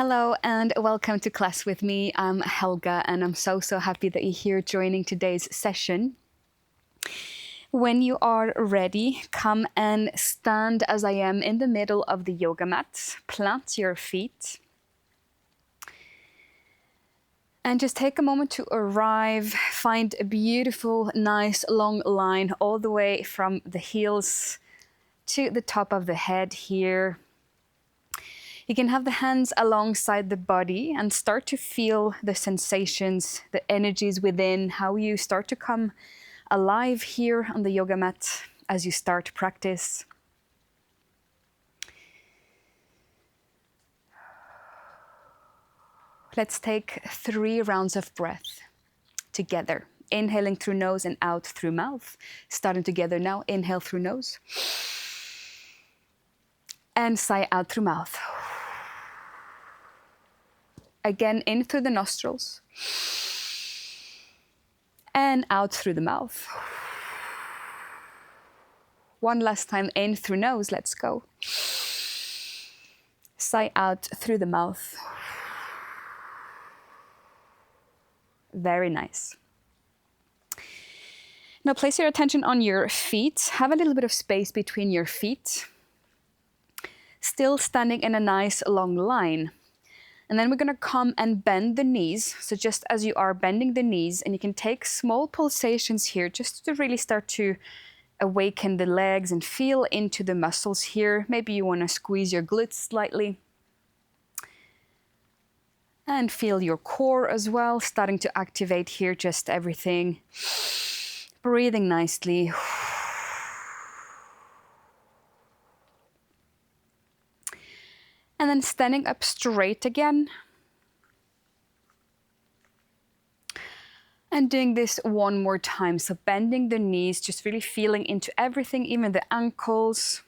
Hello and welcome to class with me. I'm Helga and I'm so happy that you're here joining today's session. When you are ready, come and stand as I am in the middle of the yoga mat. Plant your feet. And just take a moment to arrive. Find a beautiful, nice, long line all the way from the heels to the top of the head here. You can have the hands alongside the body and start to feel the sensations, the energies within, how you start to come alive here on the yoga mat as you start to practice. Let's take 3 rounds of breath together. Inhaling through nose and out through mouth. Starting together now. Inhale through nose. And sigh out through mouth. Again, in through the nostrils. And out through the mouth. One last time, in through nose, let's go. Sigh out through the mouth. Very nice. Now place your attention on your feet. Have a little bit of space between your feet. Still standing in a nice long line. And then we're going to come and bend the knees. So just as you are bending the knees, and you can take small pulsations here just to really start to awaken the legs and feel into the muscles here. Maybe you want to squeeze your glutes slightly. And feel your core as well, starting to activate here, just everything. Breathing nicely. And then standing up straight again. And doing this one more time. So bending the knees, just really feeling into everything, even the ankles.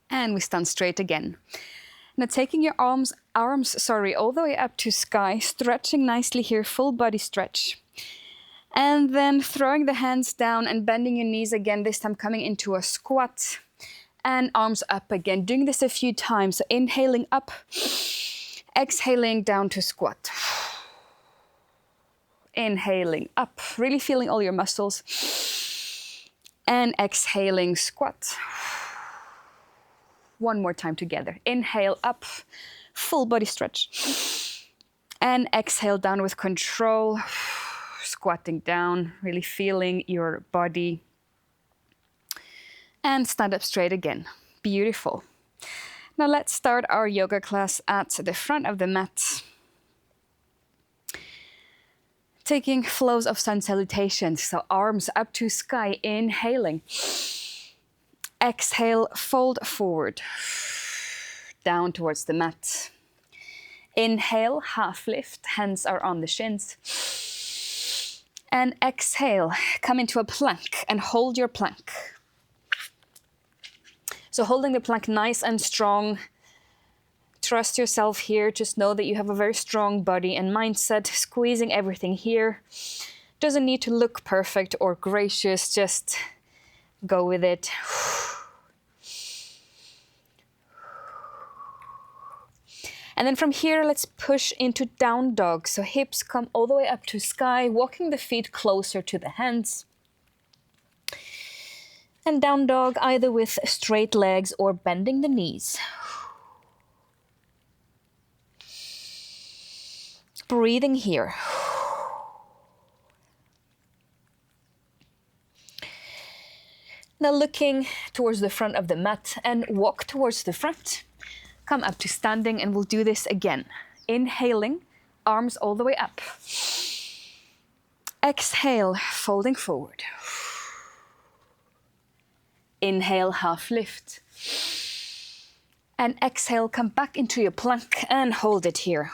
And we stand straight again. Now taking your arms, all the way up to sky, stretching nicely here, full body stretch. And then throwing the hands down and bending your knees again, this time coming into a squat. And arms up again, doing this a few times. So inhaling up, exhaling down to squat. Inhaling up, really feeling all your muscles. And exhaling, squat. One more time together. Inhale up, full body stretch. And exhale down with control. Squatting down, really feeling your body. And stand up straight again. Beautiful. Now let's start our yoga class at the front of the mat. Taking flows of sun salutations, so arms up to sky, inhaling. Exhale, fold forward, down towards the mat. Inhale, half lift, hands are on the shins. And exhale, come into a plank and hold your plank. So holding the plank nice and strong. Trust yourself here, just know that you have a very strong body and mindset, squeezing everything here. Doesn't need to look perfect or gracious, just go with it. And then from here, let's push into down dog. So hips come all the way up to sky, walking the feet closer to the hands. And down dog, either with straight legs or bending the knees. Breathing here. Now looking towards the front of the mat and walk towards the front. Come up to standing and we'll do this again. Inhaling, arms all the way up. Exhale, folding forward. Inhale, half lift. And exhale, come back into your plank and hold it here.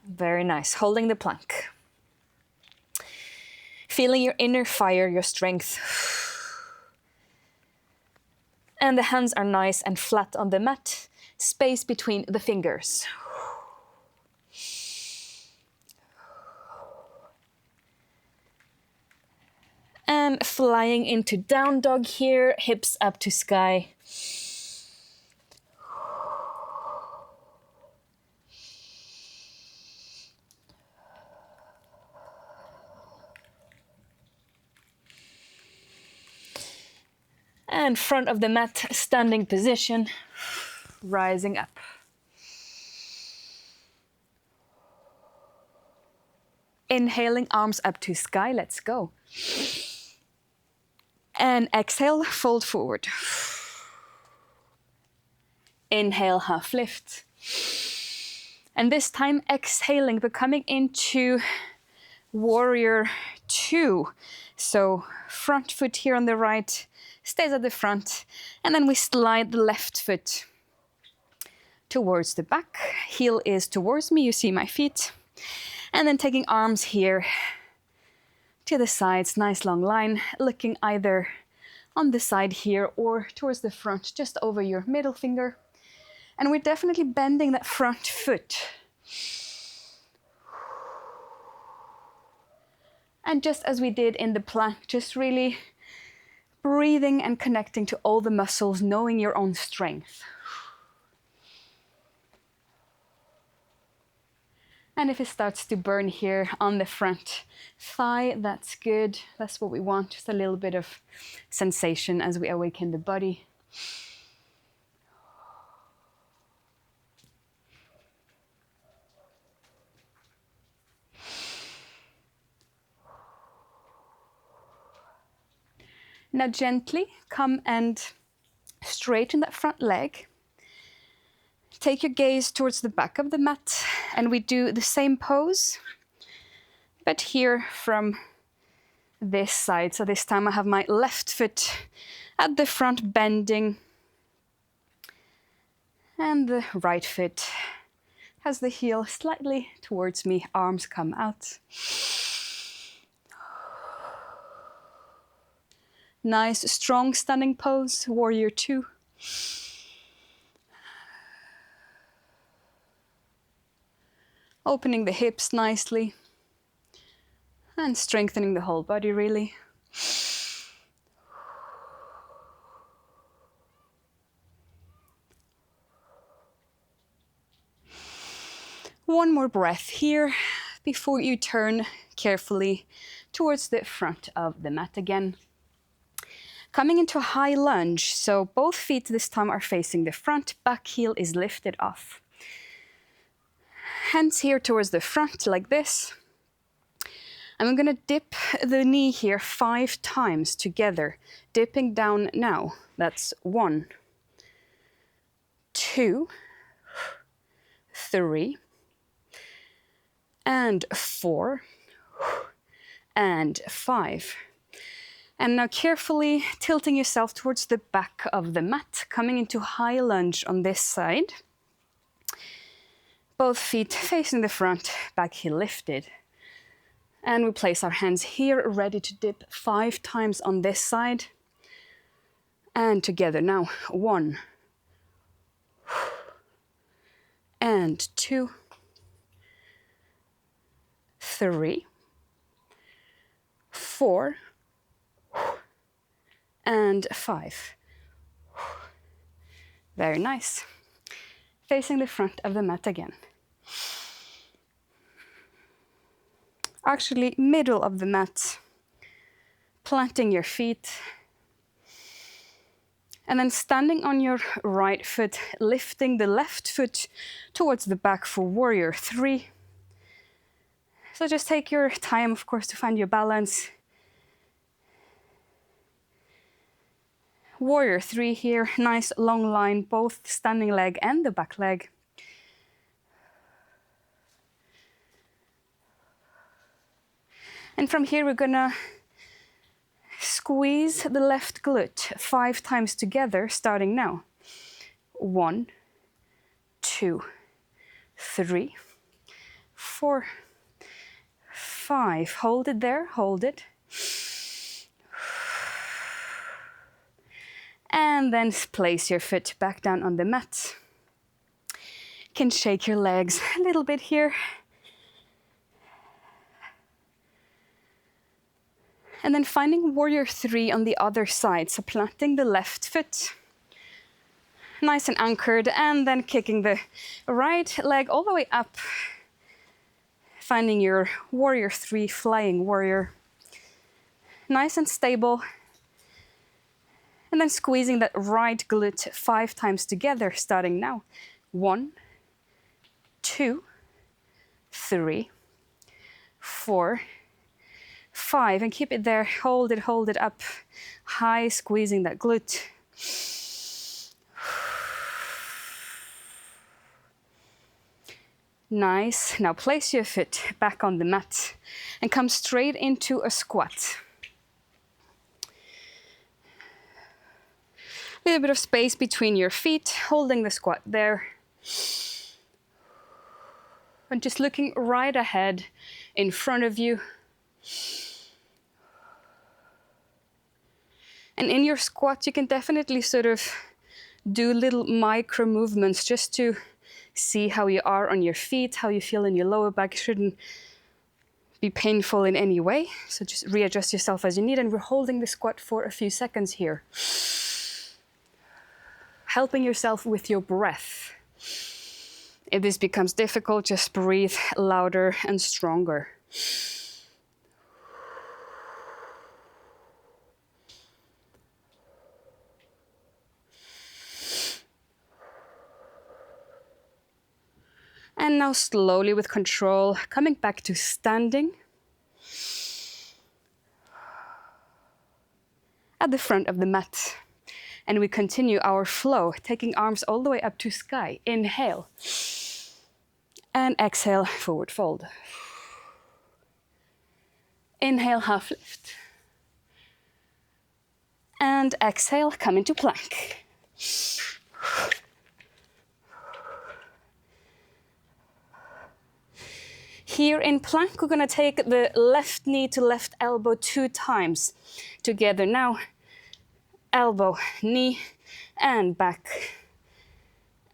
Very nice, holding the plank. Feeling your inner fire, your strength. And the hands are nice and flat on the mat. Space between the fingers. And flying into down dog here, hips up to sky. And front of the mat, standing position, rising up. Inhaling, arms up to sky, let's go. And exhale, fold forward. Inhale, half lift. And this time exhaling, but coming into warrior 2. So front foot here on the right, stays at the front, and then we slide the left foot towards the back. Heel is towards me, you see my feet. And then taking arms here to the sides, nice long line, looking either on the side here or towards the front, just over your middle finger. And we're definitely bending that front foot. And just as we did in the plank, just really breathing and connecting to all the muscles, knowing your own strength. And if it starts to burn here on the front thigh, that's good. That's what we want, just a little bit of sensation as we awaken the body. Now gently come and straighten that front leg. Take your gaze towards the back of the mat, and we do the same pose, but here from this side. So this time I have my left foot at the front bending, and the right foot has the heel slightly towards me, arms come out. Nice, strong standing pose, warrior 2. Opening the hips nicely and strengthening the whole body really. One more breath here before you turn carefully towards the front of the mat again. Coming into a high lunge, so both feet this time are facing the front, back heel is lifted off. Hands here towards the front like this. And I'm gonna dip the knee here 5 times together, dipping down now. That's 1, 2, 3, and 4, and 5. And now carefully tilting yourself towards the back of the mat, coming into high lunge on this side. Both feet facing the front, back heel lifted. And we place our hands here, ready to dip 5 times on this side. And together now, 1, and 2, 3, 4, and 5. Very nice. Facing the front of the mat again. Actually, middle of the mat. Planting your feet. And then standing on your right foot, lifting the left foot towards the back for warrior 3. So just take your time, of course, to find your balance. Warrior 3 here, nice long line, both standing leg and the back leg. And from here we're gonna squeeze the left glute 5 times together, starting now. 1, 2, 3, 4, 5. Hold it there, hold it. And then place your foot back down on the mat. Can shake your legs a little bit here. And then finding warrior 3 on the other side. So planting the left foot, nice and anchored, and then kicking the right leg all the way up. Finding your warrior 3, flying warrior. Nice and stable. And then squeezing that right glute 5 times together, starting now. 1, 2, 3, 4, 5. And keep it there. Hold it up. High, squeezing that glute. Nice. Now place your foot back on the mat and come straight into a squat. A little bit of space between your feet, holding the squat there. And just looking right ahead in front of you. And in your squat, you can definitely sort of do little micro movements just to see how you are on your feet, how you feel in your lower back. It shouldn't be painful in any way. So just readjust yourself as you need. And we're holding the squat for a few seconds here. Helping yourself with your breath. If this becomes difficult, just breathe louder and stronger. And now slowly with control, coming back to standing. At the front of the mat. And we continue our flow, taking arms all the way up to sky. Inhale. And exhale, forward fold. Inhale, half lift. And exhale, come into plank. Here in plank, we're going to take the left knee to left elbow 2 times. Together now. Elbow, knee, and back.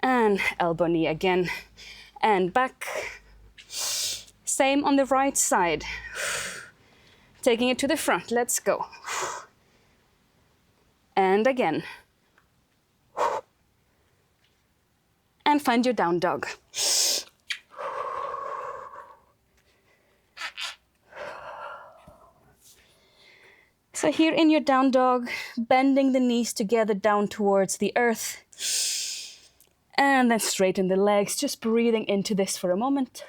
And elbow, knee again, and back. Same on the right side. Taking it to the front, let's go. And again. And find your down dog. So here in your down dog, bending the knees together down towards the earth. And then straighten the legs, just breathing into this for a moment.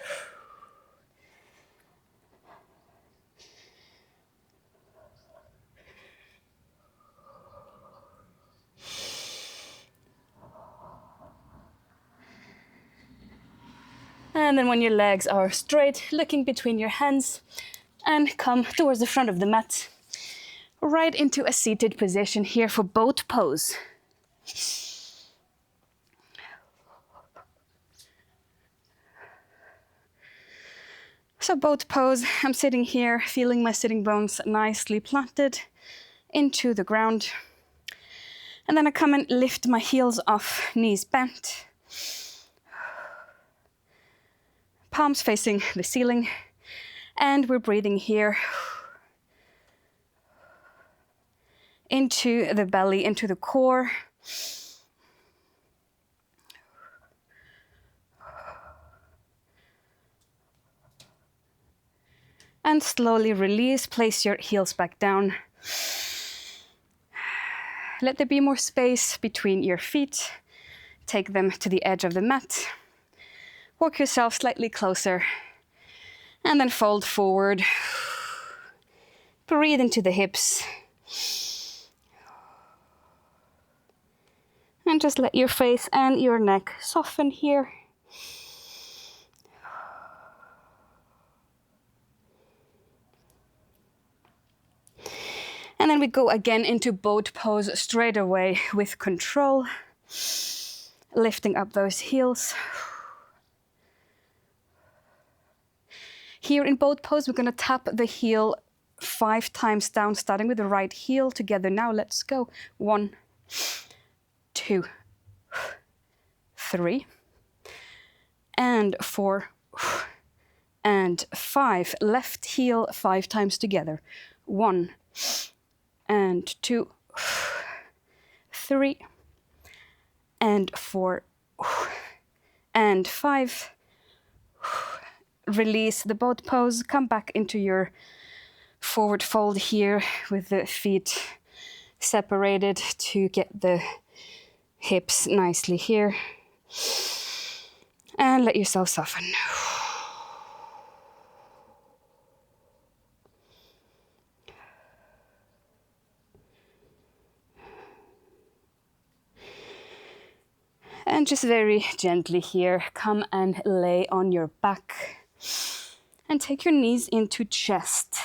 And then when your legs are straight, looking between your hands and come towards the front of the mat. Right into a seated position here for boat pose. So boat pose, I'm sitting here, feeling my sitting bones nicely planted into the ground. And then I come and lift my heels off, knees bent. Palms facing the ceiling. And we're breathing here. Into the belly, into the core. And slowly release, place your heels back down. Let there be more space between your feet. Take them to the edge of the mat. Walk yourself slightly closer. And then fold forward. Breathe into the hips. And just let your face and your neck soften here. And then we go again into boat pose straight away with control. Lifting up those heels. Here in boat pose, we're going to tap the heel 5 times down, starting with the right heel. Together now, let's go. 1, 2, 3, and 4, and 5. Left heel 5 times together. 1, and 2, 3, and 4, and 5. Release the boat pose, come back into your forward fold here with the feet separated to get the hips nicely here. And let yourself soften. And just very gently here, come and lay on your back and take your knees into chest.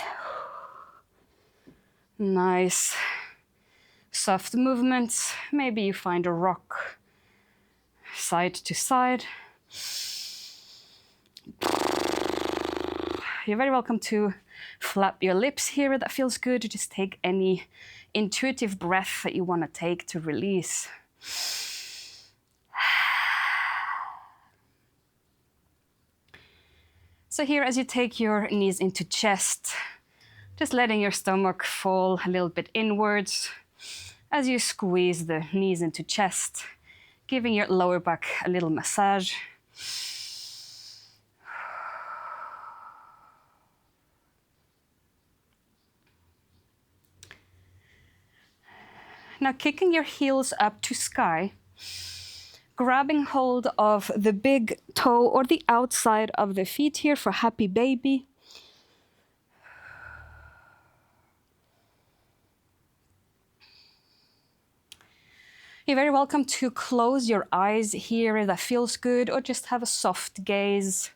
Nice, soft movements. Maybe you find a rock side to side. You're very welcome to flap your lips here. That feels good. Just take any intuitive breath that you want to take to release. So here, as you take your knees into chest, just letting your stomach fall a little bit inwards as you squeeze the knees into chest, giving your lower back a little massage. Now kicking your heels up to sky, grabbing hold of the big toe or the outside of the feet here for happy baby. You're very welcome to close your eyes here if that feels good, or just have a soft gaze.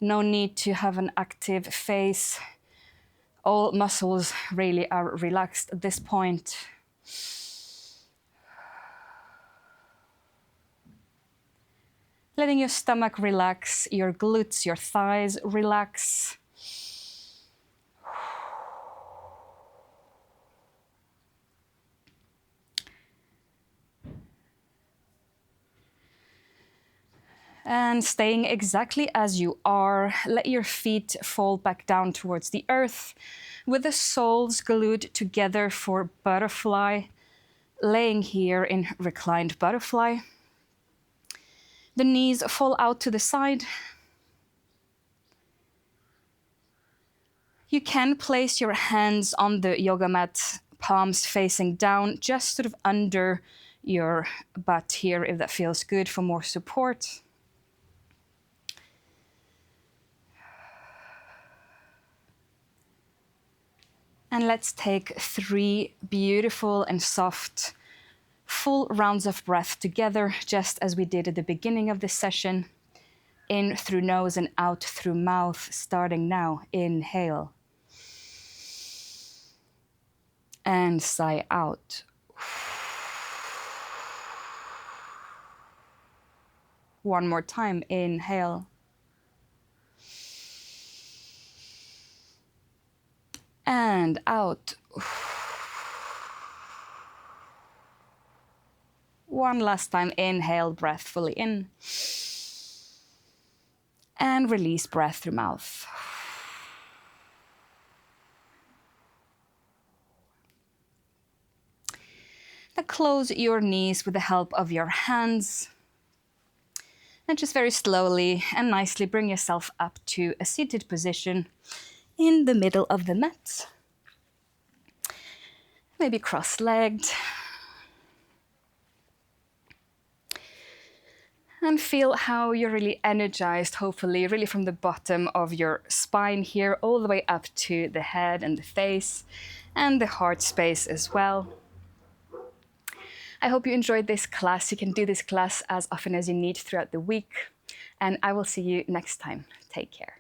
No need to have an active face. All muscles really are relaxed at this point. Letting your stomach relax, your glutes, your thighs relax. And staying exactly as you are, let your feet fall back down towards the earth with the soles glued together for butterfly, laying here in reclined butterfly. The knees fall out to the side. You can place your hands on the yoga mat, palms facing down, just sort of under your butt here if that feels good for more support. And let's take 3 beautiful and soft, full rounds of breath together, just as we did at the beginning of this session. In through nose and out through mouth, starting now. Inhale. And sigh out. One more time. Inhale. And out. One last time. Inhale, breath fully in. And release breath through mouth. Now close your knees with the help of your hands. And just very slowly and nicely bring yourself up to a seated position in the middle of the mat. Maybe cross-legged. And feel how you're really energized, hopefully, really from the bottom of your spine here, all the way up to the head and the face, and the heart space as well. I hope you enjoyed this class. You can do this class as often as you need throughout the week. And I will see you next time. Take care.